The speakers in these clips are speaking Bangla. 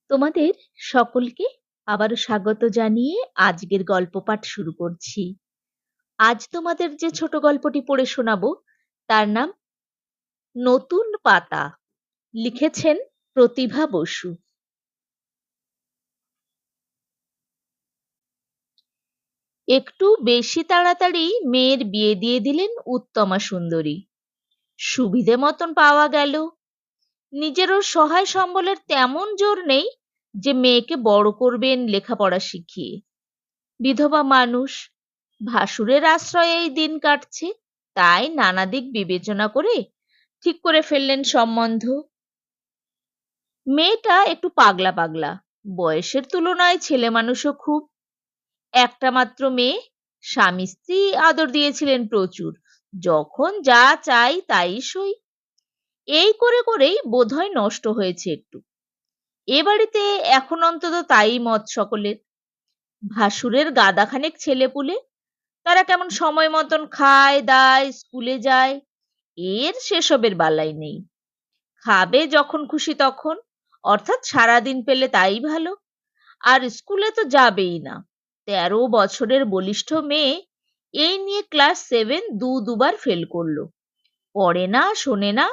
তোমাদের সকলকে আবারও স্বাগত জানিয়ে আজকের গল্প পাঠ শুরু করছি। আজ তোমাদের যে ছোট গল্পটি পড়ে শোনাবো তার নাম নতুন পাতা। লিখেছেন প্রতিভা বসু। একটু বেশি তাড়াতাড়ি মেয়ের বিয়ে দিয়ে দিলেন উত্তমা সুন্দরী। সুবিধে মতন পাওয়া গেল। নিজেরও সহায় সম্বলের তেমন জোর নেই যে মেয়েকে বড় করবেন লেখাপড়া শিখিয়ে। বিধবা মানুষ, ভাসুরের আশ্রয়ে এই দিন কাটছে, তাই নানা দিক বিবেচনা করে ঠিক করে ফেললেন সম্বন্ধ। মেয়েটা একটু পাগলা পাগলা, বয়সের তুলনায় ছেলে মানুষও খুব। একটা মাত্র মেয়ে, স্বামী স্ত্রী আদর দিয়েছিলেন প্রচুর, যখন যা চাই তাই সই। এই করে করেই বোধহয় নষ্ট হয়েছে একটু। এ বাড়িতে এখন অন্তত তাই মত সকলের। ভাসুরের গাদাখানেক ছেলেপুলে, তারা কেমন সময় মতন খায় দায়, স্কুলে যায়, এর সেসবের বালাই নেই। খাবে যখন খুশি তখন, অর্থাৎ সারাদিন পেলে তাই ভালো। আর স্কুলে তো যাবেই না। 13 বছরের বলিষ্ঠ মেয়ে এই নিয়ে ক্লাস 7 দুবার ফেল করলো। পড়ে না, শোনে না,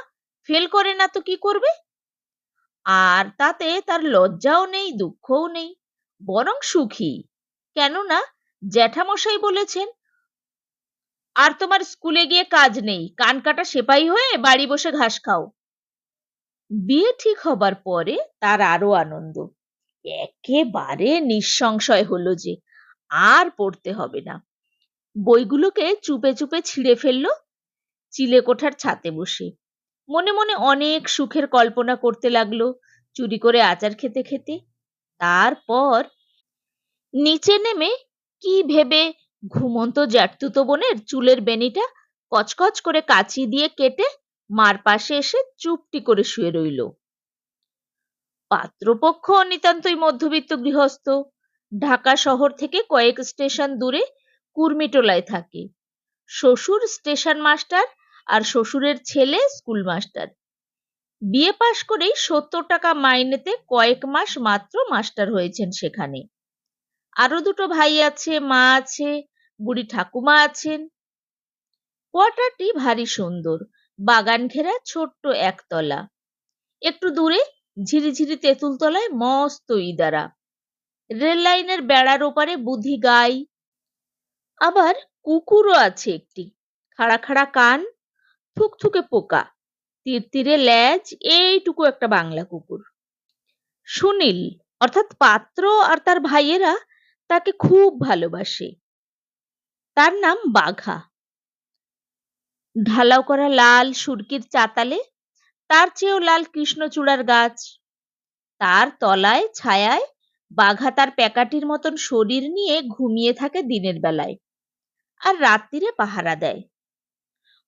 ফেল করে না তো কি করবে? আর তাতে তার লজ্জাও নেই, দুঃখও নেই, বরং সুখী। কেননা জ্যাঠামশাই বলেছেন, আর তোমার স্কুলে গিয়ে কাজ নেই, কান কাটা সেপাই হয়ে বাড়ি বসে ঘাস খাও। বিয়ে ঠিক হবার পরে তার আরো আনন্দ। একেবারে নিঃসংশয় হলো যে আর পড়তে হবে না। বইগুলোকে চুপে চুপে ছিঁড়ে ফেললো চিলেকোঠার ছাতে বসে। মনে মনে অনেক সুখের কল্পনা করতে লাগলো, চুরি করে আচার খেতে খেতে। তারপর নিচে নেমে কি ভেবে ঘুমন্ত জ্যাঠতুতো বোনের চুলের বেনিটা কচকচ করে কাঁচি দিয়ে কেটে মার পাশে এসে চুপটি করে শুয়ে রইল। পাত্রপক্ষ নিতান্তই মধ্যবিত্ত গৃহস্থ, ঢাকা শহর থেকে কয়েক স্টেশন দূরে কুর্মিটোলায় থাকে। শ্বশুর স্টেশন মাস্টার আর শ্বশুরের ছেলে স্কুল মাস্টার। বিয়ে পাশ করেই 70 টাকা মাইনেতে কয়েক মাস মাত্র মাস্টার হয়েছেন সেখানে। আরো দুটো ভাই আছে, মা আছে, বুড়ি ঠাকুমা আছেন। কোয়ার্টারটি ভারী সুন্দর, বাগান ঘেরা ছোট্ট একতলা। একটু দূরে ঝিরিঝিরি তেঁতুল তলায় মস্ত ইদারা। রেল লাইনের বেড়ার ওপারে বুদ্ধি গাই। আবার কুকুরও আছে একটি, খাড়া খাড়া কান, থুকথুকে পোকা, তীরে লেজ, এইটুকু একটা বাংলা কুকুর। সুনীল অর্থাৎ পাত্র আর তার ভাইয়েরা তাকে খুব ভালোবাসে। তার নাম বাঘা। ঢালাও করা লাল সুরকির চাতালে তার চেয়েও লাল কৃষ্ণচূড়ার গাছ। তার তলায় ছায়ায় বাঘা তার প্যাকাটির মতন শরীর নিয়ে ঘুমিয়ে থাকে দিনের বেলায়, আর রাত্রিরে পাহারা দেয়।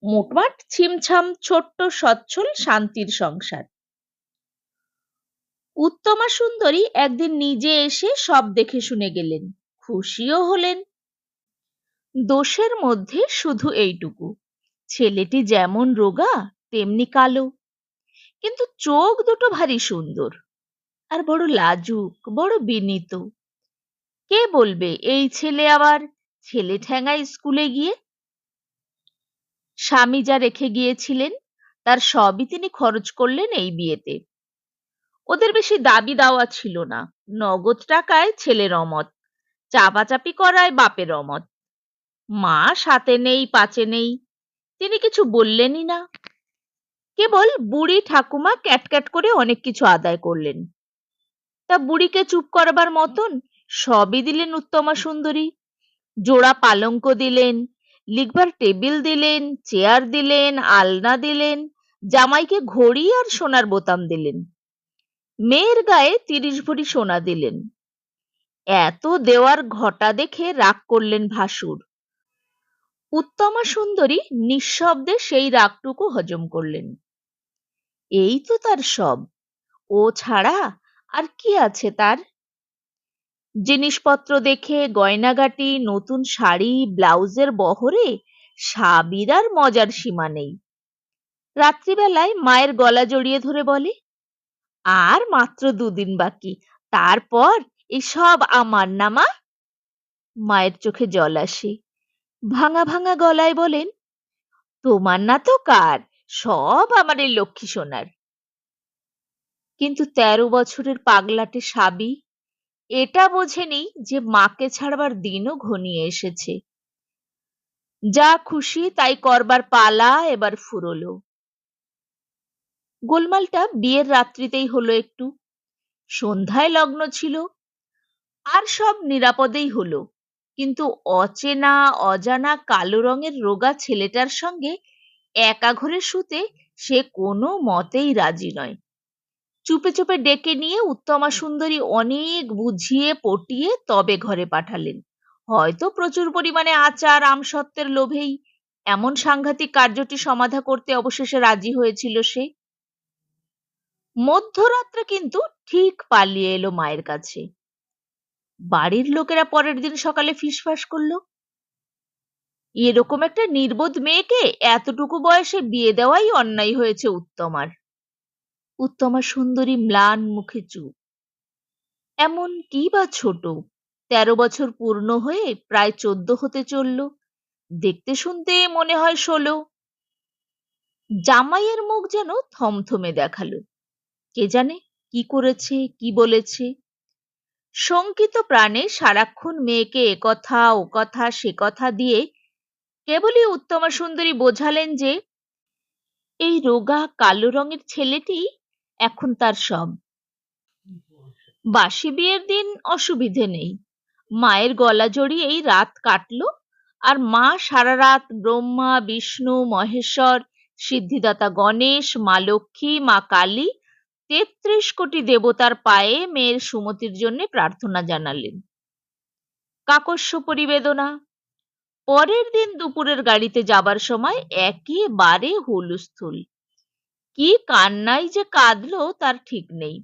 মোটমাট ছিমছাম ছোট্ট সচ্ছল শান্তির সংসার। উত্তমা সুন্দরী একদিন নিজে এসে সব দেখে শুনে গেলেন, খুশিও হলেন। দোষের মধ্যে শুধু এইটুকু, ছেলেটি যেমন রোগা তেমনি কালো, কিন্তু চোখ দুটো ভারী সুন্দর, আর বড় লাজুক, বড় বিনীত। কে বলবে এই ছেলে আবার ছেলে ঠ্যাঙায় স্কুলে গিয়ে? স্বামী যা রেখে গিয়েছিলেন তার সবই তিনি খরচ করলেন এই বিয়েতে। ওদের বেশি দাবি দাওয়া ছিল না, নগদ টাকায় ছেলের অমত, চাপাচাপি করায় বাপের অমত। মা সাথে নেই পাচে নেই, তিনি কিছু বললেনই না। কেবল বুড়ি ঠাকুমা ক্যাটক্যাট করে অনেক কিছু আদায় করলেন। তা বুড়িকে চুপ করবার মতন সবই দিলেন উত্তমা সুন্দরী। জোড়া পালঙ্ক দিলেন, লিখবার টেবিল দিলেন, চেয়ার দিলেন, আলনা দিলেন, জামাইকে ঘড়ি আর সোনার বোতাম দিলেন। মেয়ের গায়ে 30 ভরি সোনা দিলেন। এত দেওয়ার ঘটা দেখে রাগ করলেন ভাসুর। উত্তমা সুন্দরী নিঃশব্দে সেই রাগটুকু হজম করলেন। এই তো তার সব, ও ছাড়া আর কি আছে তার? জিনিসপত্র দেখে, গয়নাগাটি, নতুন শাড়ি, ব্লাউজের বহরে সাবির আর মজার সীমা নেই। রাত্রিবেলায় মায়ের গলা জড়িয়ে ধরে বলে, আর মাত্র 2 দিন বাকি, তারপর এসব আমার না মা? মায়ের চোখে জল আসে। ভাঙা ভাঙা গলায় বলেন, তোমার না তো কার, সব আমার এই লক্ষ্মী সোনার। কিন্তু ১৩ বছরের পাগলাটে সাবি এটা বোঝেনি যে মাকে ছাড়বার দিনও ঘনিয়ে এসেছে। যা খুশি তাই করবার পালা এবার ফুরোলো। গোলমালটা বিয়ের রাত্রিতেই হলো একটু। সন্ধ্যায় লগ্ন ছিল, আর সব নিরাপদেই হলো। কিন্তু অচেনা অজানা কালো রঙের রোগা ছেলেটার সঙ্গে একা ঘরে শুতে সে কোনো মতেই রাজি নয়। চুপে চুপে ডেকে নিয়ে উত্তমা সুন্দরী অনেক বুঝিয়ে পটিয়ে তবে ঘরে পাঠালেন। হয়তো প্রচুর পরিমাণে আচার আমসত্ত্বের লোভেই এমন সাংঘাতিক কার্যটি সমাধা করতে অবশেষে রাজি হয়েছিল সে। মধ্যরাত্রে কিন্তু ঠিক পালিয়ে এলো মায়ের কাছে। বাড়ির লোকেরা পরের দিন সকালে ফিসফাস করলো, এরকম একটা নির্বোধ মেয়েকে এতটুকু বয়সে বিয়ে দেওয়াই অন্যায় হয়েছে উত্তমার। উত্তমা সুন্দরী ম্লান মুখে চুপ। এমন কি বা ছোট, ১৩ বছর পূর্ণ হয়ে প্রায় ১৪ হতে চলল, দেখতে শুনতে মনে হয় ১৬। জামাইয়ের মুখ যেন থমথমে দেখালো। কে জানে কি করেছে কি বলেছে। শঙ্কিত প্রাণে সারাক্ষণ মেয়েকে একথা ও কথা সে কথা দিয়ে কেবলই উত্তমা সুন্দরী বোঝালেন যে এই রোগা কালো রঙের ছেলেটি এখন তার সব। বাসি বিয়ের দিন অসুবিধে নেই, মায়ের গলা জড়িয়েই রাত কাটলো। আর মা সারা রাত ব্রহ্মা বিষ্ণু মহেশ্বর সিদ্ধিদাতা গণেশ মা লক্ষ্মী মা কালী ৩৩ কোটি দেবতার পায়ে মেয়ের সুমতির জন্য প্রার্থনা জানালেন। কাকস্য পরিবেদনা। পরের দিন দুপুরের গাড়িতে যাবার সময় একেবারে হুলস্থুল। কি কান্নাই যে কাঁদলো তার ঠিক নেই।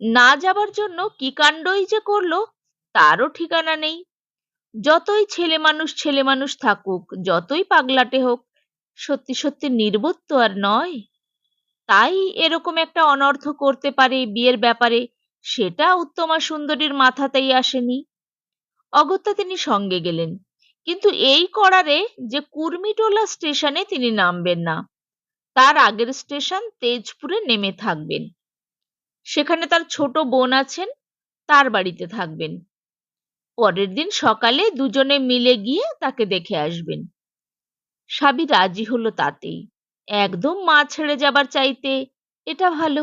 না যাবার জন্য কি কাণ্ডই যে করলো তারও ঠিকানা নেই। যতই ছেলে মানুষ থাকুক, যতই পাগলাটে হোক, সত্যি সত্যি নির্বোধ তো আর নয়। তাই এরকম একটা অনর্থ করতে পারে বিয়ের ব্যাপারে, সেটা উত্তমা সুন্দরীর মাথাতেই আসেনি। অগত্যা তিনি সঙ্গে গেলেন, কিন্তু এই করারে যে কুর্মিটোলা স্টেশনে তিনি নামবেন না, তার আগের স্টেশন তেজপুরে নেমে থাকবেন। সেখানে তার ছোট বোন আছেন, তার বাড়িতে থাকবেন। পরের দিন সকালে দুজনে মিলে গিয়ে তাকে দেখে আসবেন। সাবি রাজি হলো তাতেই। একদম মা ছেড়ে যাবার চাইতে এটা ভালো।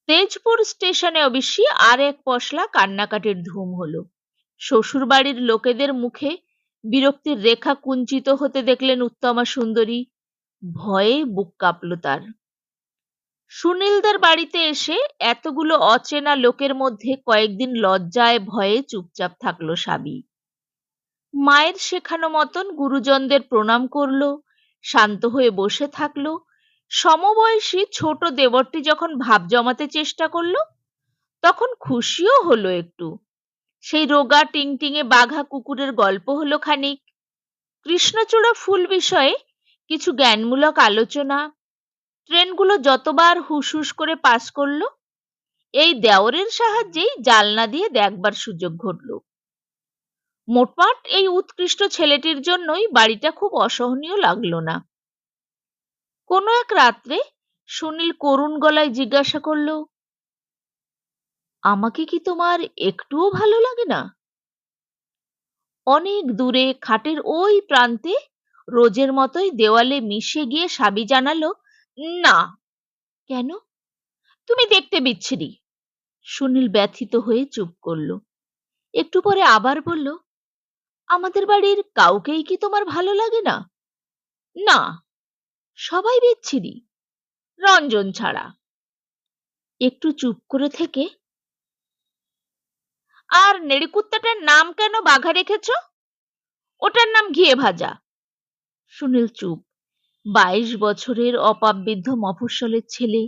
তেজপুর স্টেশনে অবশ্যই আর এক পশলা কান্নাকাটির ধুম হলো। শ্বশুর বাড়ির লোকেদের মুখে বিরক্তির রেখা কুঞ্চিত হতে দেখলেন উত্তমা সুন্দরী। ভয়ে বুক কাঁপল তার। সুনীলদার বাড়িতে এসে এতগুলো অচেনা লোকের মধ্যে কয়েকদিন লজ্জায় ভয়ে চুপচাপ থাকলো সাবি। মায়ের শেখানো মতন গুরুজনদের প্রণাম করলো, শান্ত হয়ে বসে থাকলো। সমবয়সী ছোট দেবরটি যখন ভাব জমাতে চেষ্টা করলো, তখন খুশিও হলো একটু। সেই রোগা টিংটিঙে বাঘা কুকুরের গল্প হলো খানিক। কৃষ্ণচূড়া ফুল বিষয়ে কিছু জ্ঞানমূলক আলোচনা। ট্রেনগুলো যতবার হুস করে পাস করলো, এই দেওরের সাহায্যেই জালনা দিয়ে দেখবার সুযোগ ঘটল। মোটমাট এই উৎকৃষ্ট ছেলেটির জন্যই বাড়িটা খুব অসহনীয় লাগলো না। কোনো এক রাত্রে সুনীল করুণ গলায় জিজ্ঞাসা করলো, আমাকে কি তোমার একটুও ভালো লাগে না? অনেক দূরে খাটের ওই প্রান্তে রোজের মতোই দেওয়ালে মিশে গিয়ে সাবি জানালো, না। কেন? তুমি দেখতে বিচ্ছিরি। সুনীল ব্যথিত হয়ে চুপ করলো। একটু পরে আবার বলল, আমাদের বাড়ির কাউকেই কি তোমার ভালো লাগে না? না, সবাই বিচ্ছিরি, রঞ্জন ছাড়া। একটু চুপ করে থেকে, আর নেড়িকুত্তাটার নাম কেন বাঘা রেখেছ? ওটার নাম ঘিয়ে ভাজা। সুনীল চুপ। ২২ বছরের অপাবৃদ্ধ মফস্বলের ছেলে,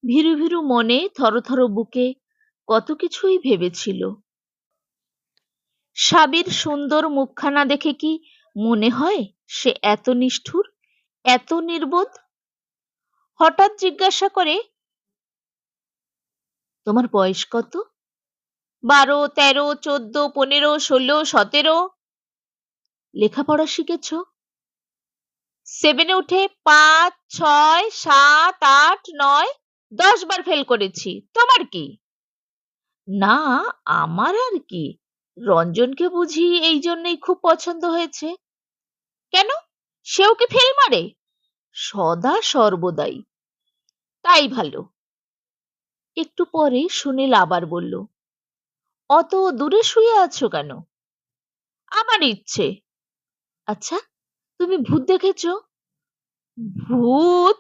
ভীরু ভীরু মনে থরথর বুকে কত কিছুই ভেবেছিল। সাবির সুন্দর মুখখানা দেখে কি মনে হয় সে এত নিষ্ঠুর, এত নির্বোধ? হঠাৎ জিজ্ঞাসা করে, তোমার বয়স কত? 12, 13, 14, 15, 16, 17। লেখাপড়া শিখেছ? 7 এ উঠে 5, 6, 7, 8, 9, 10 বার ফেল করেছি। তোমার কি? না, আমার আর কি। রঞ্জনকে বুঝি এই জন্যই খুব পছন্দ হয়েছে। কেন? সেও কি ফেল মারে? সদা সর্বদাই। তাই ভালো। একটু পরে সুনীল আবার বলল, অত দূরে শুয়ে আছো কেন? আমার ইচ্ছে। আচ্ছা, তুমি ভূত দেখেছ? ভূত?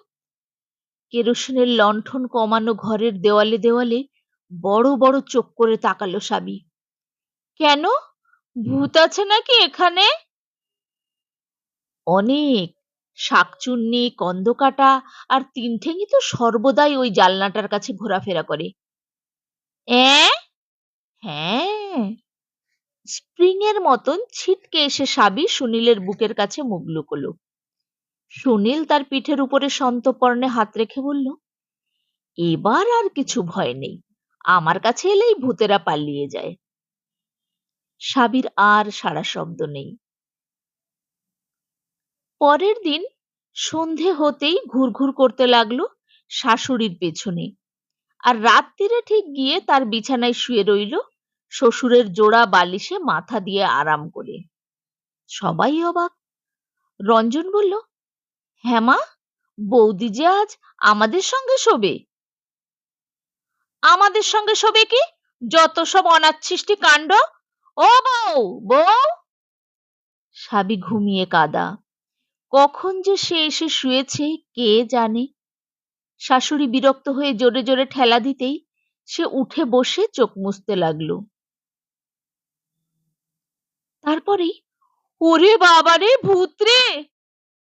কেরোসিনের লণ্ঠন কমানো ঘরের দেওয়ালে দেওয়ালে বড় বড় চোখ করে তাকালো সাবি। কেন? ভূত আছে নাকি এখানে? অনেক। শাকচুন্নি, কন্দকাটা আর তিনঠেঙি তো সর্বদাই ওই জানলাটার কাছে ঘোরাফেরা করে। অ্যাঁ? হ্যাঁ। স্প্রিং এর মতন ছিটকে এসে সাবি সুনীলের বুকের কাছে মুখ লুকোলো। সুনীল তার পিঠের উপরে সন্তর্পণে হাত রেখে বলল, এবার আর কিছু ভয় নেই। আমার কাছে এলেই ভূতেরা পালিয়ে যায়। সাবির আর সাড়া শব্দ নেই। পরের দিন সন্ধে হতেই ঘুরঘুর করতে লাগলো শাশুড়ির পেছনে, আর রাত্রিরে ঠিক গিয়ে তার বিছানায় শুয়ে রইল শ্বশুরের জোড়া বালিশে মাথা দিয়ে আরাম করে। সবাই অবাক। রঞ্জন বলল, হ্যাঁ মা, বৌদি যে আজ আমাদের সঙ্গে শোবে। আমাদের সঙ্গে শোবে কি? যত সব অনাচ্ছিষ্টি কাণ্ড। ও বউ, বউ! সাবি ঘুমিয়ে কাদা। কখন যে সে এসে শুয়েছে কে জানে। শাশুড়ি বিরক্ত হয়ে জোরে জোরে ঠেলা দিতেই সে উঠে বসে চোখ মুছতে লাগলো। তারপরেই, ওরে বাবারে, ভূত রে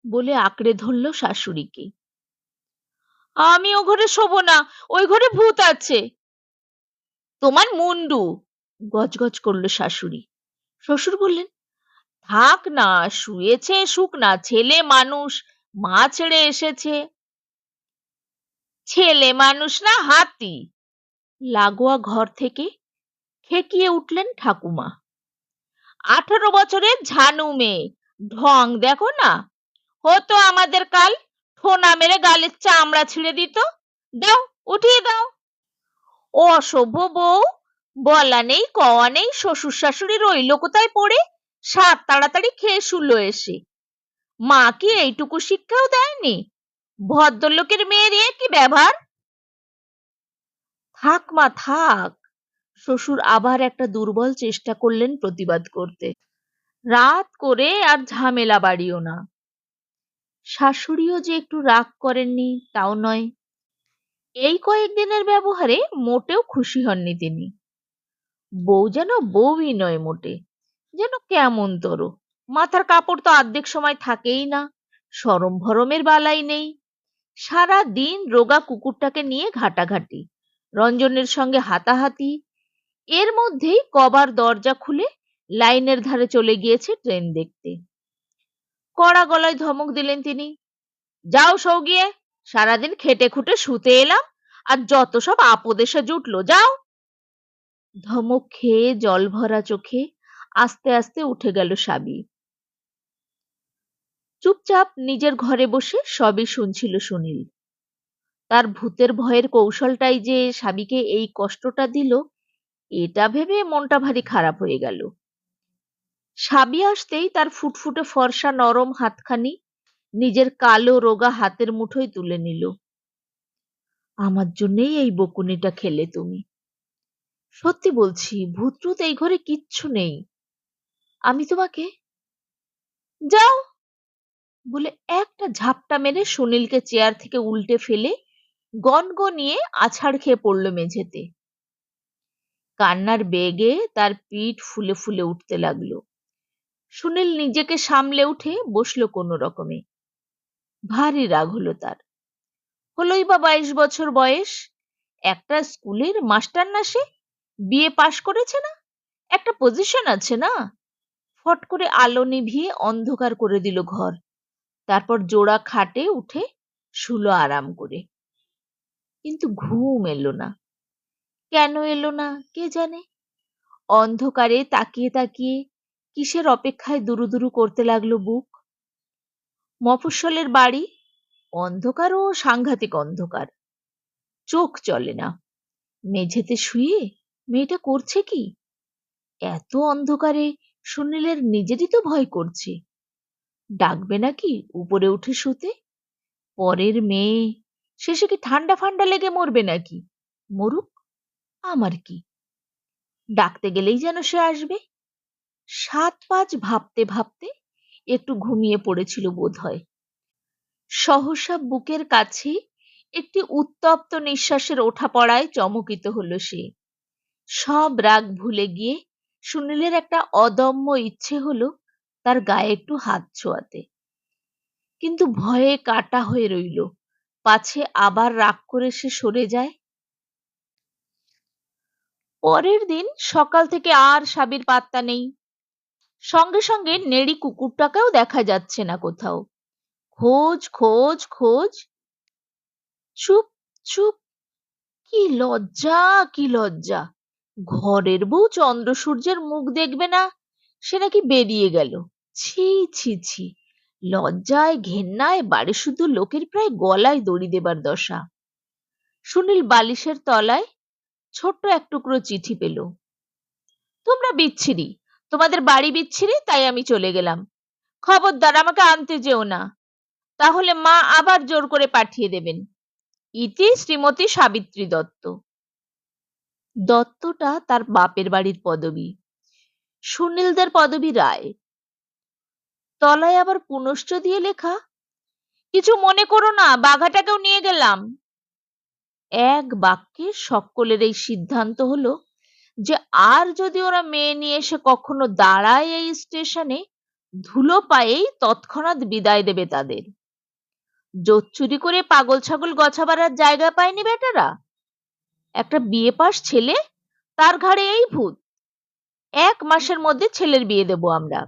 বলে আঁকড়ে ধরল শাশুড়িকে। আমি ও ঘরে শোবো না, ওই ঘরে ভূত আছে। তোমার মুন্ডু, গজগজ করলো শাশুড়ি। শ্বশুর বললেন, থাক না, শুয়েছে শুক না, ছেলে মানুষ, মা ছেড়ে এসেছে। ছেলে মানুষ না হাতি। লাগোয়া ঘর থেকে খেকিয়ে উঠলেন ঠাকুমা। 18 বছরের ঝানু মেয়ে, ঢং দেখো না। হতো আমাদের কাল, ঠোনা মেরে গালের চামড়া ছিঁড়ে দিত। দাও, উঠিয়ে দাও। অসভ্য বউ, বলা নেই কওয়া নেই, শ্বশুর শাশুড়ি রইল কোথায় পড়ে? সাত তাড়াতাড়ি খেয়ে শুলো এসে। মা কি এইটুকু শিক্ষাও দেয়নি? ভদ্রলোকের মেয়ের এ কি ব্যবহার? থাক মা থাক। শ্বশুর আবার একটা দুর্বল চেষ্টা করলেন প্রতিবাদ করতে। রাত করে আর ঝামেলা বাড়িও না। শাশুড়িও যে একটু রাগ করেননি তাও নয়। এই কয়েকদিনের ব্যবহারে মোটেও খুশি হননি তিনি। বউ যেন বউই নয় মোটে, যেন কেমন তর। মাথার কাপড় তো অর্ধেক সময় থাকেই না, সরম ভরমের বালাই নেই। সারা দিন রোগা কুকুরটাকে নিয়ে ঘাটাঘাটি, রঞ্জনের সঙ্গে হাতাহাতি। এর মধ্যেই কবার দরজা খুলে লাইনের ধারে চলে গিয়েছে ট্রেন দেখতে। কড়া গলায় ধমক দিলেন তিনি, যাও সৌগিয়ে, সারাদিন খেটে খুটে শুতে এলাম, আর যত সব আপদ এসে জুটলো, যাও। ধমক খেয়ে জল ভরা চোখে আস্তে আস্তে উঠে গেল সাবি। চুপচাপ নিজের ঘরে বসে সবই শুনছিল সুনীল। তার ভূতের ভয়ের কৌশলটাই যে সাবিকে এই কষ্টটা দিল, এটা ভেবে মনটা ভারী খারাপ হয়ে গেল। সাবি আসতেই তার ফুটফুটে ফর্সা নরম হাতখানি নিজের কালো রোগা হাতের মুঠোয় তুলে নিল। আমার জন্যই এই বকুনিটা খেলে তুমি। সত্যি বলছি, ভূত টুত এই ঘরে কিচ্ছু নেই। আমি তোমাকে, যাও বলে একটা ঝাপটা মেরে সুনীলকে চেয়ার থেকে উল্টে ফেলে গনগনিয়ে আছাড় খেয়ে পড়ল মেঝেতে। কান্নার বেগে তার পিঠ ফুলে ফুলে উঠতে লাগলো। সুনীল নিজেকে সামলে উঠে বসলো কোনো রকমে। ভারী রাগ হলো তার। হলোই বা 22 বছর বয়স, একটা স্কুলের মাস্টার না সে? বিএ পাশ করেছে না? একটা পজিশন আছে না? ফট করে আলো নিভিয়ে অন্ধকার করে দিল ঘর। তারপর জোড়া খাটে উঠে শুলো আরাম করে। কিন্তু ঘুম এলো না। কেন এলো না কে জানে। অন্ধকারে তাকিয়ে তাকিয়ে কিসের অপেক্ষায় দুরু দুরু করতে লাগলো বুক। মফস্বলের বাড়ি, অন্ধকার ও সাংঘাতিক অন্ধকার, চোখ চলে না। মেঝেতে শুয়ে মেয়েটা করছে কি? এত অন্ধকারে সুনীলের নিজেরই তো ভয় করছে। ডাকবে নাকি উপরে উঠে শুতে? পরের মেয়ে, শেষে কি ঠান্ডা ফান্ডা লেগে মরবে নাকি? মরুক, আমার কি। ডাকতে গেলেই যেন সে আসবে। ৭-৫ ভাবতে ভাবতে একটু ঘুমিয়ে পড়েছিল বোধহয়। সহসা বুকের কাছে একটি উত্তপ্ত নিঃশ্বাসের ওঠা পড়ায় চমকিত হলো সে। সব রাগ ভুলে গিয়ে সুনীলের একটা অদম্য ইচ্ছে হলো তার গায়ে একটু হাত ছোঁয়াতে। কিন্তু ভয়ে কাটা হয়ে রইল, পাছে আবার রাগ করে সে সরে যায়। পরের দিন সকাল থেকে আর সাবির পাত্তা নেই। সঙ্গে সঙ্গে নেড়ি কুকুরটাকেও দেখা যাচ্ছে না কোথাও। খোঁজ খোঁজ খোঁজ, চুপ চুপ। কি লজ্জা, কি লজ্জা! ঘরের বউ চন্দ্র সূর্যের মুখ দেখবে না, সে নাকি বেরিয়ে গেল। ছি ছি ছি! লজ্জায় ঘেন্নায় বাড়ি শুধু লোকের প্রায় গলায় দড়ি দেবার দশা। সুনীল বালিশের তলায় ছোট্ট এক টুকরো চিঠি পেল। তোমরা বিচ্ছিরি, তোমাদের বাড়ি বিচ্ছিরি, তাই আমি চলে গেলাম। খবরদার আমাকে আনতে যেও না, তাহলে মা আবার জোর করে পাঠিয়ে দেবেন। ইতি শ্রীমতী সাবিত্রী দত্ত। দত্তটা তার বাপের বাড়ির পদবী। সুনীলদের পদবী রায়। তলায় আবার পুনশ্চ দিয়ে লেখা, কিছু মনে করো না, বাঘাটাকেও নিয়ে গেলাম। এক বাক্যে সকলের এই সিদ্ধান্ত হলো যে আর যদি ওরা মেয়ে নিয়ে এসে কখনো দাঁড়ায় এই স্টেশনে, ধুলো পায়েই তৎক্ষণাৎ বিদায় দেবে তাদের। জোচ্চুরি করে পাগল ছাগল গছাবার আর জায়গা পায়নি বেটারা। একটা বিয়ে পাশ ছেলে, তার ঘাড়ে এই ভূত। ১ মাসের মধ্যে ছেলের বিয়ে দেব আমরা।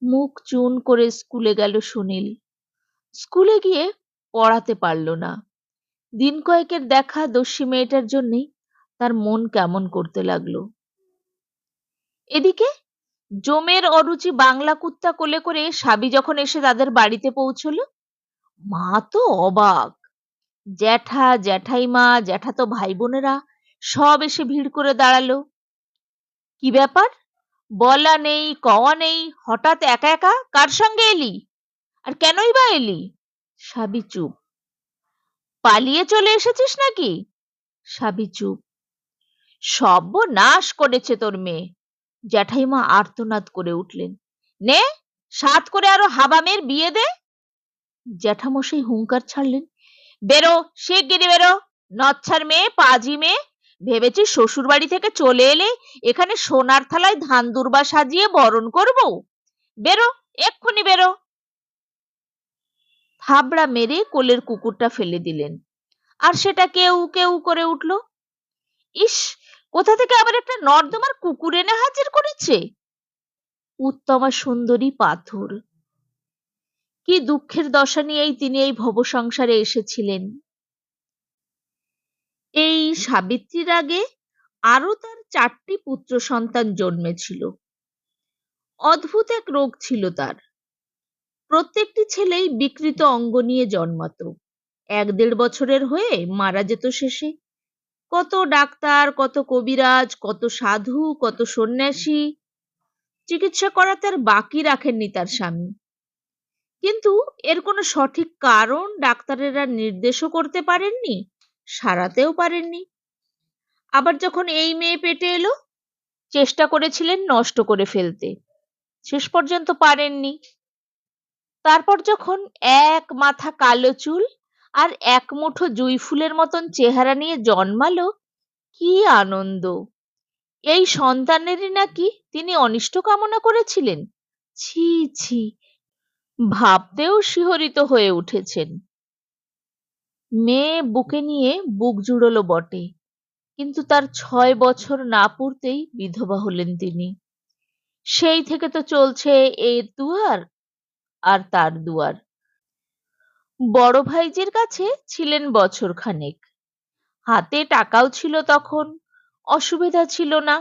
মুখ চুন করে স্কুলে গেল সুনীল। স্কুলে গিয়ে পড়াতে পারল না। দিন কয়েকের দেখা দস্যি মেয়েটার জন্যেই তার মন কেমন করতে লাগলো। এদিকে জমের অরুচি বাংলা কুত্তা কোলে করে সাবি যখন এসে তাদের বাড়িতে পৌঁছলো, মা তো অবাক। জ্যাঠা জ্যাঠাইমা জ্যাঠাতো ভাই বোনেরা সব এসে ভিড় করে দাঁড়ালো। কি ব্যাপার? বলা নেই কওয়া নেই, হঠাৎ একা একা কার সঙ্গে এলি? আর কেনই বা এলি? সাবি চুপ। পালিয়ে চলে এসেছিস নাকি? সাবি চুপ। সর্বনাশ করেছে তোর মেয়ে, জ্যাঠাইমা আর্তনাদ করে উঠলেন। নে, সাত করে আরো হাবামের বিয়ে দে। জ্যাঠামশাই হুঙ্কার ছাড়লেন, বেরো, শিগগিরি বেরো। নচ্ছার মেয়ে, পাজি মেয়ে, ভেবেছিস শ্বশুর বাড়ি থেকে চলে এলে এখানে সোনার থালায় ধান দুর্বা সাজিয়ে বরণ করবো? বেরো, এক্ষুনি বেরো। থাবড়া মেরে কোলের কুকুরটা ফেলে দিলেন। আর সেটা কেউ কেউ করে উঠল। ইস, কোথা থেকে আবার একটা নর্দমার কুকুর এনে হাজির করেছে। উত্তমা সুন্দরী পাথর। কি দুঃখের দশা নিয়েই তিনি এই ভব সংসারে এসেছিলেন। এই সাবিত্রীর আগে আরো তার ৪টি পুত্র সন্তান জন্মেছিল। অদ্ভুত এক রোগ ছিল তার। প্রত্যেকটি ছেলেই বিকৃত অঙ্গ নিয়ে জন্মাতো। ১-১.৫ বছরের হয়ে মারা যেত শেষে। কত ডাক্তার, কত কবিরাজ, কত সাধু, কত সন্ন্যাসী, চিকিৎসা করাতে আর বাকি রাখেননি তার স্বামী। কিন্তু এর কোনো সঠিক কারণ ডাক্তারেরা নির্দেশও করতে পারেননি, সারাতেও পারেননি। আবার যখন এই মেয়ে পেটে এলো, চেষ্টা করেছিলেন নষ্ট করে ফেলতে, শেষ পর্যন্ত পারেননি। তারপর যখন এক মাথা কালো চুল আর এক মুঠো জুঁই ফুলের মতন চেহারা নিয়ে জন্মালো, কি আনন্দ! এই সন্তানেরই নাকি তিনি অনিষ্ট কামনা করেছিলেন। ছি ছি, ভাবতেও শিহরিত হয়ে উঠেছেন। মেয়ে বুকে নিয়ে বুক জুড়লো বটে, কিন্তু তার ৬ বছর না পুরতেই বিধবা হলেন তিনি। সেই থেকে তো চলছে এর দুয়ার আর তার দুয়ার। বড় ভাইজির কাছে ছিলেন বছর খানেক। হাতে টাকাও ছিল তখন, অসুবিধা ছিল না।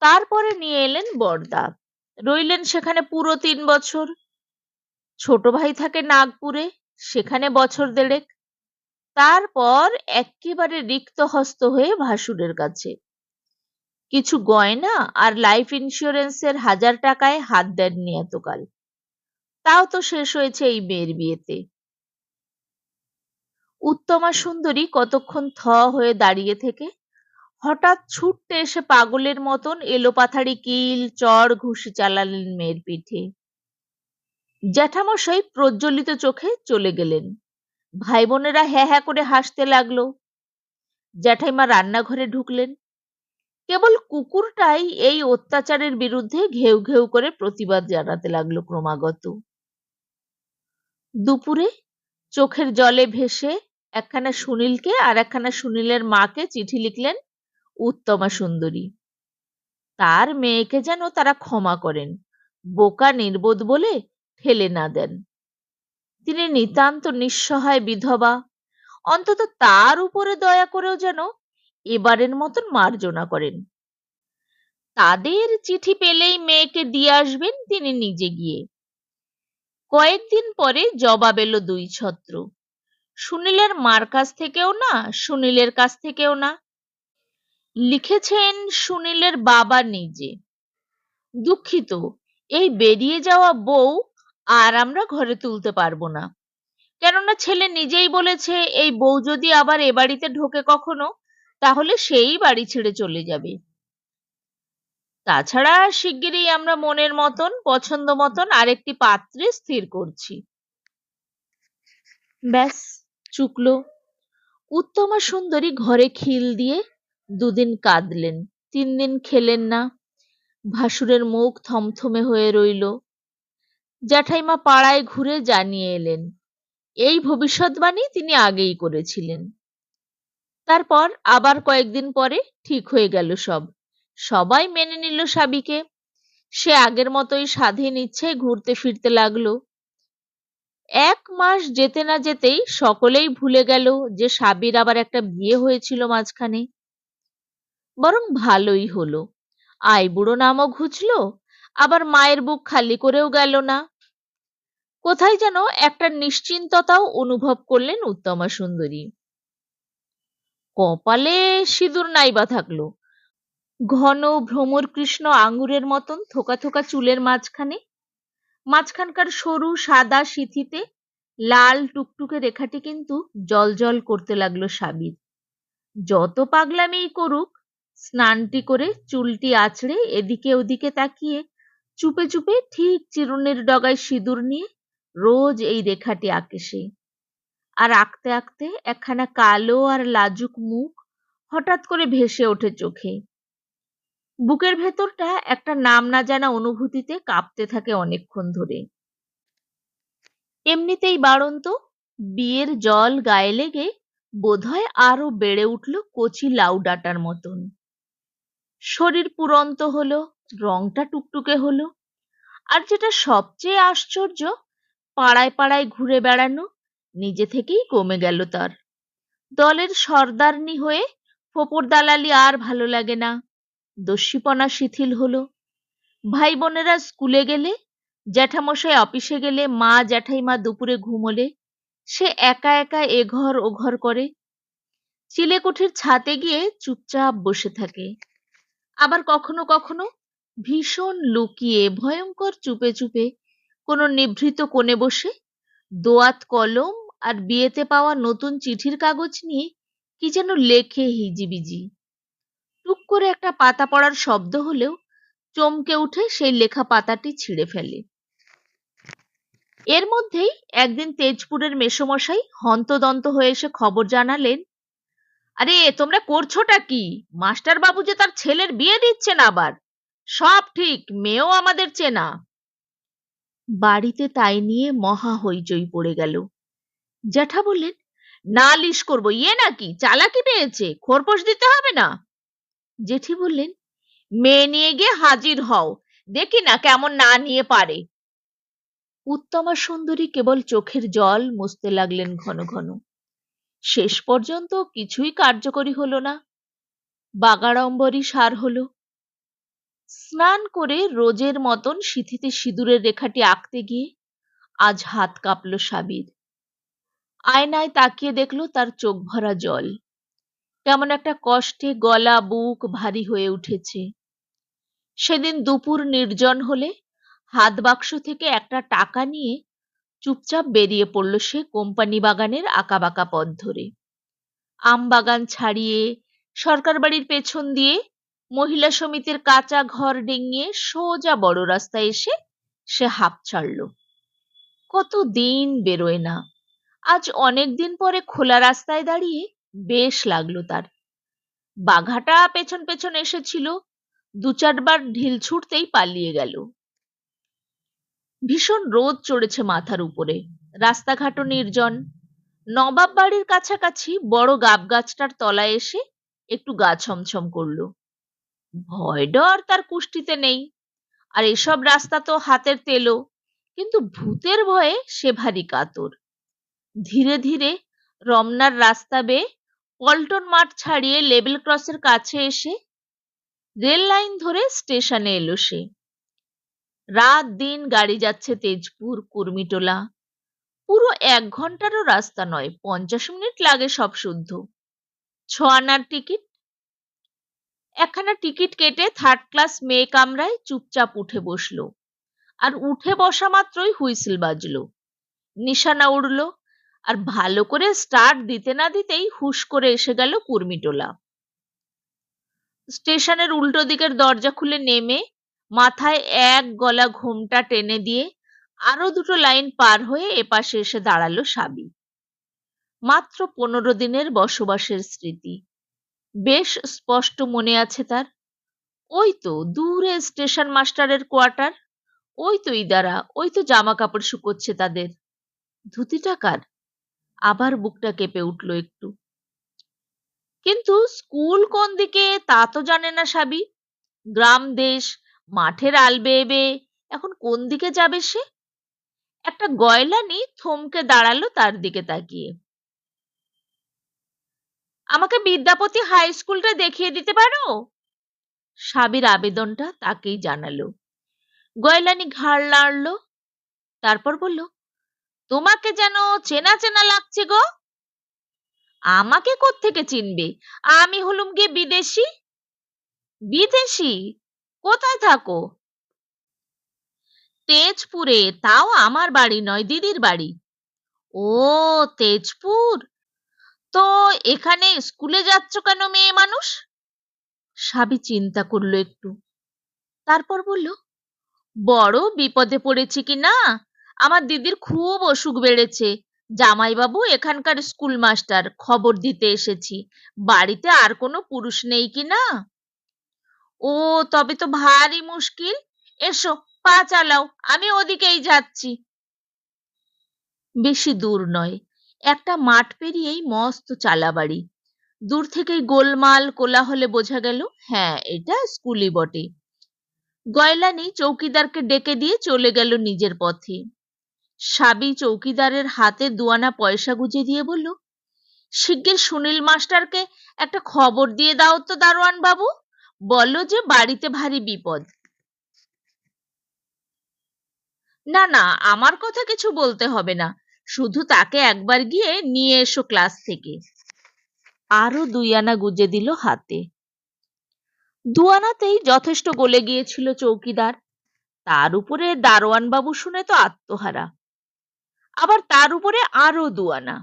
তারপরে নিয়ে এলেন বড়দা, রইলেন সেখানে পুরো 3 বছর। ছোট ভাই থাকে নাগপুরে, সেখানে বছর দেড়েক। তারপর একেবারে রিক্ত হস্ত হয়ে ভাসুরের কাছে। কিছু গয়না আর লাইফ ইন্স্যুরেন্সের 1000 টাকায় হাত দেননি এতকাল, তাও তো শেষ হয়েছে এই মেয়ের বিয়েতে। উত্তমা সুন্দরী কতক্ষণ থ হয়ে দাঁড়িয়ে থেকে হঠাৎ ছুটতে এসে পাগলের মতন এলোপাথাড়ি কিল চড় ঘুষি চালালেন মেয়ের পিঠে। জ্যাঠামশাই প্রজ্বলিত চোখে চলে গেলেন। ভাই বোনেরা হ্যাঁ হ্যাঁ করে হাসতে লাগলো। জ্যাঠাইমা রান্নাঘরে ঢুকলেন। কেবল কুকুরটাই এই অত্যাচারের বিরুদ্ধে ঘেউ ঘেউ করে প্রতিবাদ জানাতে লাগলো ক্রমাগত। দুপুরে চোখের জলে ভেসে একখানা সুনীলকে আর একখানা সুনীলের মাকে চিঠি লিখলেন উত্তমা সুন্দরী। তার মেয়েকে যেন তারা ক্ষমা করেন, বোকা নির্বোধ বলে ঠেলে না দেন। তিনি নিতান্ত নিঃসহায় বিধবা, অন্তত তার উপরে দয়া করেও যেন এবারের মতন মার্জনা করেন। তাদের চিঠি পেলেই মেয়েকে দিয়ে আসবেন তিনি নিজে গিয়ে। কয়েকদিন পরে জবাব এলো 2 ছত্র। সুনীলের মার কাছ থেকেও না, সুনীলের কাছ থেকেও না। লিখেছেন সুনীলের বাবা নিজে। দুঃখিত, এই বেরিয়ে যাওয়া বউ আর আমরা ঘরে তুলতে পারবো না। কেননা ছেলে নিজেই বলেছে এই বউ যদি আবার এ বাড়িতে ঢোকে কখনো, তাহলে সেই বাড়ি ছেড়ে চলে যাবে। তাছাড়া শিগগিরই আমরা মনের মতন পছন্দ মতন আরেকটি পাত্রে স্থির করছি। ব্যাস, চুকলো। উত্তমা সুন্দরী ঘরে খিল দিয়ে 2 দিন কাঁদলেন, 3 দিন খেলেন না। ভাসুরের মুখ থমথমে হয়ে রইল। জ্যাঠাইমা পাড়ায় ঘুরে জানিয়ে এলেন, এই ভবিষ্যৎবাণী তিনি আগেই করেছিলেন। তারপর আবার কয়েকদিন পরে ঠিক হয়ে গেল সব। সবাই মেনে নিল সাবিকে। সে আগের মতোই স্বাধীন ইচ্ছায় ঘুরতে ফিরতে লাগলো। 1 মাস যেতে না যেতেই সকলেই ভুলে গেল যে সাবির আবার একটা বিয়ে হয়েছিল মাঝখানে। বরং ভালোই হলো, আইবুড়ো নামও ঘুচলো, আবার মায়ের বুক খালি করেও গেল না। কোথায় যেন একটা নিশ্চিন্ততাও অনুভব করলেন উত্তমা সুন্দরী। কপালে সিঁদুর নাইবা থাকলো, ঘন ভ্রমর কৃষ্ণ আঙ্গুরের মতন থোকা থোকা চুলের মাঝখানকার সরু সাদা সিথিতে লাল টুকটুকে রেখাটি কিন্তু জলজল করতে লাগলো সাবির। যত পাগলামিই করুক, স্নানটি করে চুলটি আঁচড়ে এদিকে ওদিকে তাকিয়ে চুপে চুপে ঠিক চিরুনির ডগায় সিঁদুর নিয়ে রোজ এই রেখাটি আঁকে সে। আর আঁকতে আঁকতে একখানা কালো আর লাজুক মুখ হঠাৎ করে ভেসে ওঠে চোখে। বুকের ভেতরটা একটা নাম না জানা অনুভূতিতে কাঁপতে থাকে অনেকক্ষণ ধরে। এমনিতেই বাড়ন্ত, বিয়ের জল গায়ে লেগে বোধহয় আরো বেড়ে উঠল কচি লাউ ডাঁটার মতন। শরীর পুরন্ত হলো, রংটা টুকটুকে হলো। আর যেটা সবচেয়ে আশ্চর্য, পাড়ায় পাড়ায় ঘুরে বেড়ানো নিজে থেকেই কমে গেল তার। দলের সর্দারনি হয়ে ফোঁপর দালালি আর ভালো লাগে না। দস্যিপনা শিথিল হলো। ভাই বোনেরা স্কুলে গেলে, জ্যাঠামশাই অফিসে গেলে, মা জ্যাঠাইমা দুপুরে ঘুমোলে, সে একা একা এঘর ওঘর করে। চিলেকোঠির ছাতে গিয়ে চুপচাপ বসে থাকে। আবার কখনো কখনো ভীষণ লুকিয়ে ভয়ঙ্কর চুপে চুপে কোনো নিভৃত কোণে বসে দোয়াত কলম আর বিয়েতে পাওয়া নতুন চিঠির কাগজ নিয়ে কি যেন লেখে হিজিবিজি। টুক করে একটা পাতা পড়ার শব্দ হলেও চমকে উঠে সেই লেখা পাতাটি ছিঁড়ে ফেলে। এর মধ্যেই একদিন তেজপুরের মেসোমশাই হন্তদন্ত হয়ে এসে খবর জানালেন, আরে তোমরা করছোটা কি? মাস্টার বাবু যে তার ছেলের বিয়ে দিচ্ছেন আবার। সব ঠিক, মেয়েও আমাদের চেনা। বাড়িতে তাই নিয়ে মহা হইচই পড়ে গেল। জ্যাঠা বললেন, নালিশ করবো, ইয়ে নাকি চালাকি পেয়েছে, খোরপোশ দিতে হবে না। জেঠি বললেন, মেয়ে নিয়ে গিয়ে হাজির হও, দেখি না কেমন না নিয়ে পারে। উত্তমা সুন্দরী কেবল চোখের জল মুছতে লাগলেন ঘন ঘন। শেষ পর্যন্ত কিছুই কার্যকরী হলো না। বাগাড়ম্বরই সার হলো। স্নান করে রোজের মতন সিঁথিতে সিঁদুরের রেখাটি আঁকতে গিয়ে আজ হাত কাঁপল সাবির। আয়নায় তাকিয়ে দেখল তার চোখ ভরা জল। কেমন একটা কষ্টে গলা বুক ভারী হয়ে উঠেছে। সেদিন দুপুর নির্জন হলে হাত বাক্স থেকে একটা টাকা নিয়ে চুপচাপ বেরিয়ে পড়ল সে কোম্পানি বাগানের আঁকাবাঁকা পথ ধরে। আম বাগান ছাড়িয়ে সরকার বাড়ির পেছন দিয়ে মহিলা সমিতির কাঁচা ঘর ডিঙিয়ে সোজা বড় রাস্তায় এসে সে হাঁপ ছাড়ল। কত দিন বেরোয় না, আজ অনেক দিন পরে খোলা রাস্তায় দাঁড়িয়ে বেশ লাগলো তার। বাঘাটা পেছন পেছন এসেছিল, দু চারবার ঢিল ছুটতেই পালিয়ে গেল। ভীষণ রোদ চড়েছে মাথার উপরে, রাস্তাঘাটও নির্জন। নবাব বাড়ির কাছাকাছি বড় গাব গাছটার তলায় এসে একটু গা ছমছম করলো। ভয় ডর তার কুষ্টিতে নেই, আর এসব রাস্তা তো হাতের তেলো, কিন্তু ভূতের ভয়ে সে ভারী কাতর। ধীরে ধীরে রমনার রাস্তা বেয়ে পল্টন মাঠ ছাড়িয়ে লেভেল ক্রসের কাছে এসে রেল লাইন ধরে স্টেশনে এলো সে। রাত দিন গাড়ি যাচ্ছে তেজপুর কুর্মিটোলা। পুরো 1 ঘন্টারও রাস্তা নয়, 50 মিনিট লাগে সব শুদ্ধ। 6 আনার টিকিট। একখানা টিকিট কেটে 3rd ক্লাস মেয়ে কামরায় চুপচাপ উঠে বসলো। আর উঠে বসা মাত্রই হুইসেল বাজলো, নিশানা উড়লো, আর ভালো করে স্টার্ট দিতে না দিতেই হুশ করে এসে গেল কুর্মিটোলা। স্টেশনের উল্টো দিকের দরজা খুলে নেমে মাথায় এক গলা ঘোমটা টেনে দিয়ে আরো দুটো লাইন পার হয়ে এপাশে এসে দাঁড়ালো সাবি। মাত্র 15 দিনের বসবাসের স্মৃতি বেশ স্পষ্ট মনে আছে তার। ওই তো দূরে স্টেশন মাস্টারের কোয়ার্টার, ওই তো ইদারা, ওই তো জামা কাপড় শুকোচ্ছে তাদের। ধুতিটা কার? আবার বুকটা কেঁপে উঠল একটু। কিন্তু স্কুল কোন দিকে তা তো জানে না সাবি। গ্রাম দেশ, মাঠের আল বেয়ে বেয়ে এখন কোন দিকে যাবে সে? একটা গয়লানি থমকে দাঁড়ালো তার দিকে তাকিয়ে। আমাকে বিদ্যাপতি হাই স্কুলটা দেখিয়ে দিতে পারো? সাবির আবেদনটা তাকেই জানালো। গয়লানি ঘাড় নাড়লো, তারপর বলল, তোমাকে যেন চেনা চেনা লাগছে গো। আমাকে কোত্থেকে চিনবে? আমি হলুম গিয়ে বিদেশি। বিদেশি? কোথায় থাকো? তেজপুরে, তাও আমার বাড়ি নয়, দিদির বাড়ি। ও, তেজপুর। তো এখানে স্কুলে যাচ্ছ কেন মেয়ে মানুষ? সাবি চিন্তা করলো একটু, তারপর বলল, বড় বিপদে পড়েছি কি না। আমার দিদির খুব অসুখ বেড়েছে। জামাইবাবু এখানকার স্কুল মাস্টার, খবর দিতে এসেছি বাড়িতে আর কোনো পুরুষ নেই কি না। ও, তবে তো ভারী মুশকিল। এসো, পা চালাও, আমি ওদিকেই যাচ্ছি। বেশি দূর নয়, একটা মাঠ পেরিয়েই মস্ত চালাবাড়ি। দূর থেকেই গোলমাল কোলাহলে বোঝা গেল, হ্যাঁ, এটা স্কুলই বটে। গয়লানি চৌকিদারকে ডেকে দিয়ে চলে গেল নিজের পথে। সাবি চৌকিদারের হাতে 2 আনা পয়সা গুঁজে দিয়ে বলল, শিগগির সুনীল মাস্টারকে একটা খবর দিয়ে দাও তো দারোয়ান বাবু, বলো যে বাড়িতে ভারী বিপদ। না না, আমার কথা কিছু বলতে হবে না, শুধু তাকে একবার গিয়ে নিয়ে এসো ক্লাস থেকে। আরো 2 আনা গুঁজে দিল হাতে। 2 আনাতেই যথেষ্ট গলে গিয়েছিল চৌকিদার। তার উপরে দারোয়ান বাবু শুনে তো আত্মহারা। আবার তার উপরে আরো 2 আনা।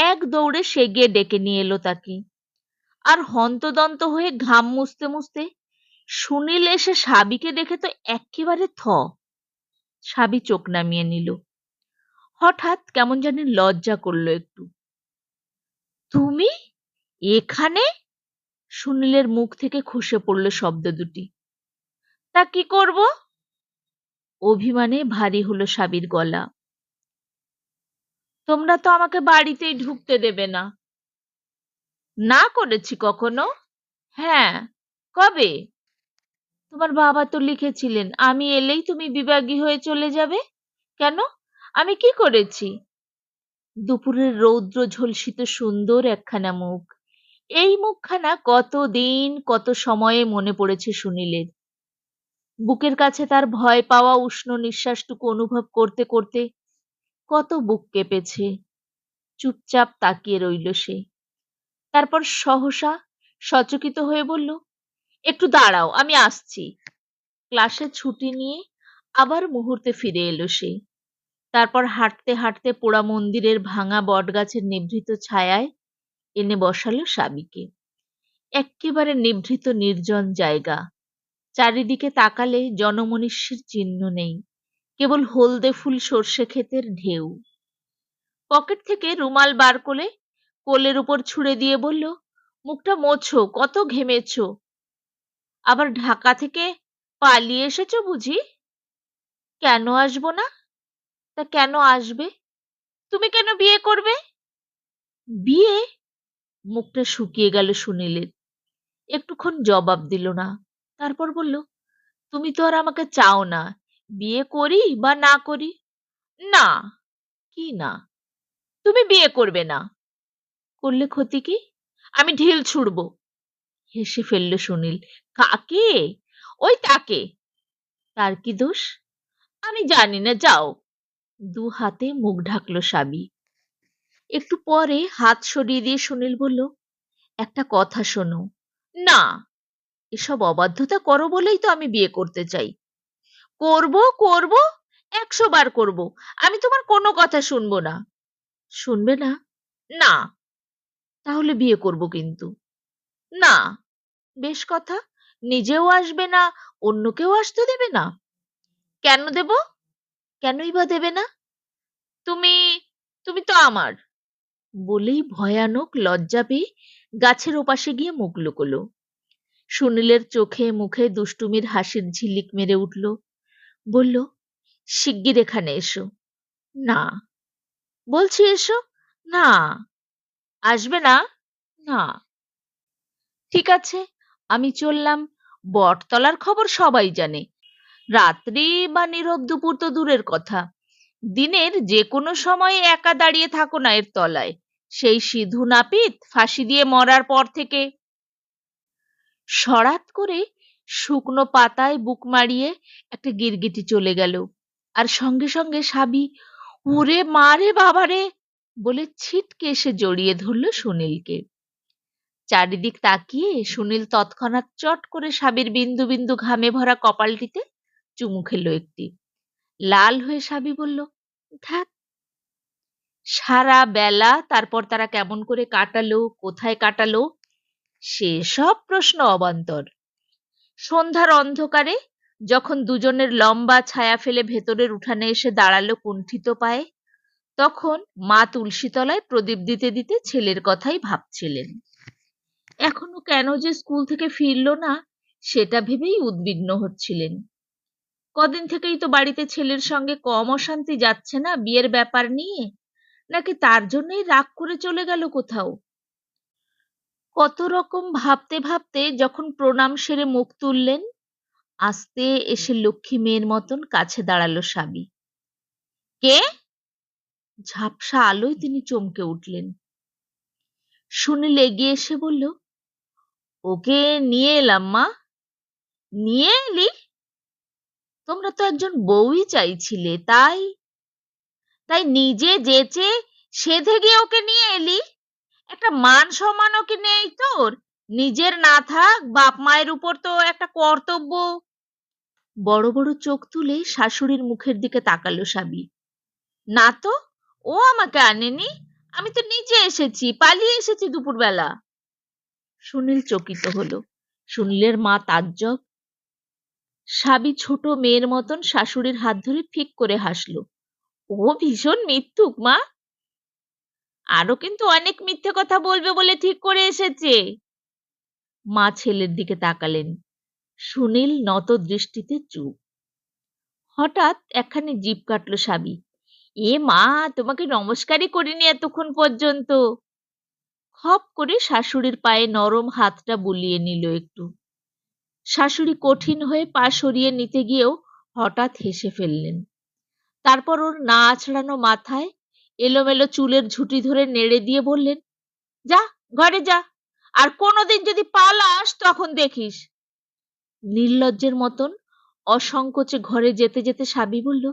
এক দৌড়ে সে গিয়ে ডেকে নিয়ে এলো তাকে। আর হন্তদন্ত হয়ে ঘাম মুছতে মুছতে সুনীল এসে সাবিকে দেখে তো একেবারে থ। সাবি চোখ নামিয়ে নিল। হঠাৎ কেমন জানি লজ্জা করলো একটু। তুমি এখানে? সুনীলের মুখ থেকে খসে পড়ল শব্দ দুটি। তা কি করব? অভিমানে ভারী হলো সাবির গলা। তোমরা তো আমাকে বাড়িতেই ঢুকতে দেবে না। না করেছি কখনো? হ্যাঁ। কবে? তোমার বাবা তো লিখেছিলেন আমি এলেই তুমি বিভাগী হয়ে চলে যাবে। কেন? আমি কি করেছি? দুপুরের রৌদ্র ঝলসিত সুন্দর একখানা মুখ। এই মুখখানা কতদিন কত সময়ে মনে পড়েছে সুনীলের। বুকের কাছে তার ভয় পাওয়া উষ্ণ নিঃশ্বাসটুকু অনুভব করতে করতে কত বুক কেঁপেছে। চুপচাপ তাকিয়ে রইল সে। তারপর সহসা সচকিত হয়ে বলল, একটু দাঁড়াও, আমি আসছি। ক্লাসে ছুটি নিয়ে আবার মুহূর্তে ফিরে এলো সে। তারপর হাঁটতে হাঁটতে পোড়া মন্দিরের ভাঙা বটগাছের নিভৃত ছায়ায় এনে বসালো স্বামীকে। এক্কেবারে নিভৃত নির্জন জায়গা। চারিদিকে তাকালে জনমনীষীর চিহ্ন নেই, কেবল হলদে ফুল সর্ষে ক্ষেতের ঢেউ। পকেট থেকে রুমাল বার করে কোলের উপর ছুঁড়ে দিয়ে বলল, মুখটা মোছো, কত ঘেমেছো। আবার ঢাকা থেকে পালিয়ে এসেছো বুঝি? কেন আসবো না? তা কেন আসবে? তুমি কেন বিয়ে করবে? বিয়ে? মুখটা শুকিয়ে গেল সুনীলের। একটুক্ষণ জবাব দিল না। তারপর বলল, তুমি তো আর আমাকে চাও না। বিয়ে করি বা না করি? না। কি না? তুমি বিয়ে করবে না। করলে ক্ষতি কি? আমি ঢিল ছুড়ব। হেসে ফেলল সুনীল। কাকে? ওই তাকে। তার কি দোষ? আমি জানি না, যাও। দু হাতে মুখ ঢাকলো সাবি। একটু পরে হাত সরিয়ে দিয়ে সুনীল বলল, একটা কথা শোনো। না, এসব অবাধ্যতা করো বলেই তো আমি বিয়ে করতে চাই। করব করব, 100 বার করব। আমি তোমার কোনো কথা শুনবো না। শুনবে না? না। তাহলে বিয়ে করব কিন্তু। না। বেশ কথা। নিজেও আসবে না, অন্যকেও আসতে দেবে না? কেন দেব? কেনই বা দেবে না? তুমি তুমি তো আমার। বলেই ভয়ানক লজ্জা পেয়ে গাছের ওপাশে গিয়ে মুখ লুকোলো। সুনীলের চোখে মুখে দুষ্টুমির হাসির ঝিলিক মেরে উঠল। বলল, শিগগির এখানে এসো। না। বলছি এসো। না। আসবে না? না। ঠিক আছে, আমি চললাম। বটতলার খবর সবাই জানে। রাত্রি বা নীরব দুপুর তো দূরের কথা, দিনের যে কোনো সময়ে একা দাঁড়িয়ে থাকো না এর তলায়। সেই সিধু নাপিত ফাঁসি দিয়ে মরার পর থেকে। সরাত করে শুকনো পাতায় বুক মারিয়ে একটা গিরগিটি চলে গেল। আর সঙ্গে সঙ্গে সাবি ওরে মারে বাবারে বলে ছিটকে এসে জড়িয়ে ধরল সুনীলকে। চারিদিক তাকিয়ে সুনীল তৎক্ষণাৎ চট করে সাবির বিন্দু বিন্দু ঘামে ভরা কপালটিতে চুমু খেলো একটি। লাল হয়ে সাবি বলল, ধ্যাৎ। সারা বেলা তারপর তারা কেমন করে কাটালো, কোথায় কাটালো, সেসব প্রশ্ন অবান্তর। সন্ধ্যার অন্ধকারে যখন দুজনের লম্বা ছায়া ফেলে ভেতরের উঠানে এসে দাঁড়ালো কুণ্ঠিত পায়ে, তখন মা তুলসীতলায় প্রদীপ দিতে দিতে ছেলের কথাই ভাবছিলেন। এখনো কেন যে স্কুল থেকে ফিরলো না সেটা ভেবেই উদ্বিগ্ন হচ্ছিলেন। কদিন থেকেই তো বাড়িতে ছেলের সঙ্গে কম অশান্তি যাচ্ছে না বিয়ের ব্যাপার নিয়ে, নাকি তার জন্যই রাগ করে চলে গেল কোথাও। কত রকম ভাবতে ভাবতে যখন প্রণাম সেরে মুখ তুললেন, আস্তে এসে লক্ষ্মী মেয়ের মতন কাছে দাঁড়ালো স্বামী। কে? ঝাপসা আলোয় তিনি চমকে উঠলেন। সুনীল এগিয়ে এসে বলল, ওকে নিয়ে এলাম মা। নিয়ে এলি? তোমরা তো একজন বউই চাইছিলে, তাই তাই নিজে যেচে সেধে গিয়ে ওকে নিয়ে এলি? একটা মান সম্মানও কি নেই তোর? নিজের না থাক, বাপ মায়ের উপর তো একটা কর্তব্য। বড় বড় চোখ তুলে শাশুড়ির মুখের দিকে তাকালো সাবি। না তো, ও আমাকে আনেনি। আমি তো নিজে এসেছি, পালিয়ে এসেছি দুপুরবেলা। সুনীল চকিত হলো। সুনীলের মা তাজ্জব। সাবি ছোট মেয়ের মতন শাশুড়ির হাত ধরে ফিক করে হাসলো। ও ভীষণ মিথ্যুক মা। আরো কিন্তু অনেক মিথ্যে কথা বলবে বলে ঠিক করে এসেছে। মা ছেলের দিকে তাকালেন। সুনীল নত দৃষ্টিতে চুপ। হঠাৎ একখানি জিভ কাটলো সাবি। এ মা, তোমাকে নমস্কারই করিনি এতক্ষণ পর্যন্ত। খপ করে শাশুড়ির পায়ে নরম হাতটা বুলিয়ে নিল একটু। শাশুড়ি কঠিন হয়ে পা সরিয়ে নিতে গিয়েও হঠাৎ হেসে ফেললেন। তারপর ওর না আছড়ানো মাথায় এলোমেলো চুলের ঝুঁটি ধরে নেড়ে দিয়ে বললেন, যা, ঘরে যা, আর কোনোদিন যদি পালাস তখন দেখিস। নির্লজ্জের মতন অসংকোচে ঘরে যেতে যেতে স্বামী বলল,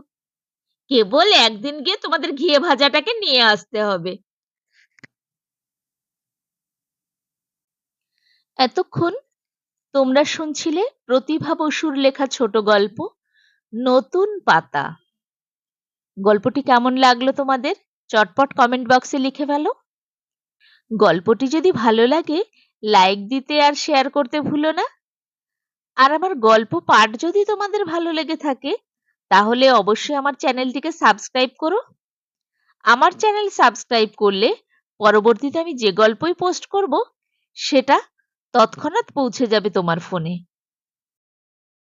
কেবল একদিন গিয়ে তোমাদের ঘিয়ে ভাজাটাকে নিয়ে আসতে হবে। এতক্ষণ তোমরা শুনছিলে প্রতিভা বসুর লেখা ছোট গল্প নতুন পাতা। গল্পটি কেমন লাগলো তোমাদের? চটপট কমেন্ট বক্সে লিখে ফেলো। গল্পটি যদি ভালো লাগে লাইক দিতে আর শেয়ার করতে ভুলো না। আর আমার গল্প পাঠ যদি তোমাদের ভালো লেগে থাকে তাহলে অবশ্যই আমার চ্যানেলটিকে সাবস্ক্রাইব করো। আমার চ্যানেল সাবস্ক্রাইব করলে পরবর্তীতে আমি যে গল্পই পোস্ট করব সেটা তৎক্ষণাৎ পৌঁছে যাবে তোমার ফোনে।